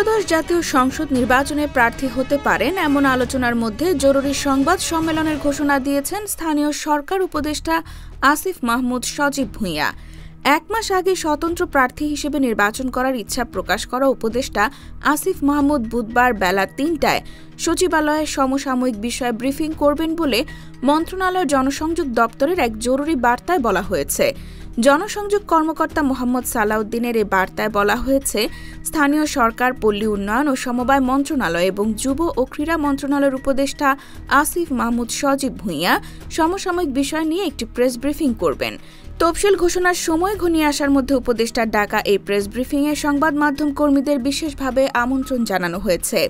ত্রয়োদশ জাতীয় সংসদ নির্বাচনে প্রার্থী হতে পারেন এমন আলোচনার মধ্যে জরুরি সংবাদ সম্মেলনের ঘোষণা দিয়েছেন স্থানীয় সরকার উপদেষ্টা আসিফ মাহমুদ সজীব ভুঁইয়া। 1 মাস আগে স্বতন্ত্র প্রার্থী হিসেবে নির্বাচন করার ইচ্ছা প্রকাশ করা উপদেষ্টা আসিফ মাহমুদ বুধবার বেলা ৩টায় সচিবালয়ে সমসাময়িক বিষয়ে ব্রিফিং করবেন বলে মন্ত্রণালয়ের জনসংযোগ দপ্তরের এক জরুরি বার্তায় বলা হয়েছে। জনসংযোগ কর্মকর্তা মোহাম্মদ সালাউদ্দিনের এই বার্তায় বলা হয়েছে, স্থানীয় সরকার, পল্লী উন্নয়ন ও সমবায় মন্ত্রণালয় এবং যুব ও ক্রীড়া মন্ত্রণালয়ের উপদেষ্টা আসিফ মাহমুদ সজীব ভুঁইয়া সমসাময়িক বিষয় নিয়ে একটি প্রেস ব্রিফিং করবেন। তফসিল ঘোষণার সময় ঘনিয়ে আসার মধ্যে উপদেষ্টার ডাকা এই প্রেস ব্রিফিংয়ে সংবাদ মাধ্যম কর্মীদের বিশেষভাবে আমন্ত্রণ জানানো হয়েছে।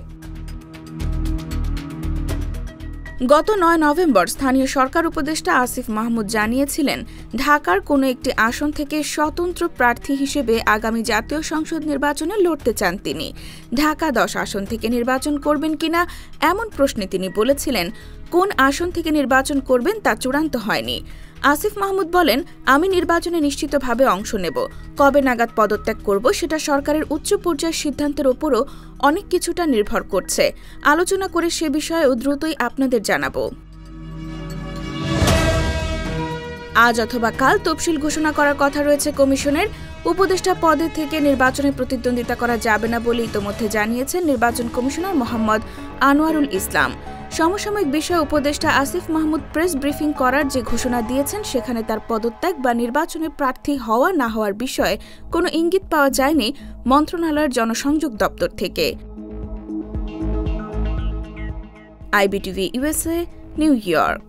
গত 9 নভেম্বর স্থানীয় সরকার উপদেষ্টা আসিফ মাহমুদ জানিয়েছিলেন, ঢাকার কোনো একটি আসন থেকে স্বতন্ত্র প্রার্থী হিসেবে আগামী জাতীয় সংসদ নির্বাচনে লড়তে চান তিনি। ঢাকা 10 আসন থেকে নির্বাচন করবেন কিনা এমন প্রশ্নে তিনি বলেছিলেন, কোন আসন থেকে নির্বাচন করবেন তা চূড়ান্ত হয়নি। আসিফ মাহমুদ বলেন, আমি নির্বাচনে নিশ্চিতভাবে অংশ নেব। কবে নাগাদ পদত্যাগ করব সেটা সরকারের উচ্চ পর্যায়ের সিদ্ধান্তের ওপরও অনেক কিছুটা নির্ভর করছে। আলোচনা করে সে বিষয়ে দ্রুতই আপনাদের জানাবো। আজ অথবা কাল তফসিল ঘোষণা করার কথা রয়েছে কমিশনের। উপদেষ্টা পদে থেকে নির্বাচনে প্রতিদ্বন্দ্বিতা করা যাবে না বলে ইতোমধ্যে জানিয়েছেন নির্বাচন কমিশনার মোহাম্মদ আনোয়ারুল ইসলাম। সমসাময়িক বিষয়ে উপদেষ্টা আসিফ মাহমুদ প্রেস ব্রিফিং করার যে ঘোষণা দিয়েছেন সেখানে তার পদত্যাগ বা নির্বাচনে প্রার্থী হওয়া না হওয়ার বিষয়ে কোনো ইঙ্গিত পাওয়া যায়নি মন্ত্রণালয়ের জনসংযোগ দপ্তর থেকে। IBTV USA, new York.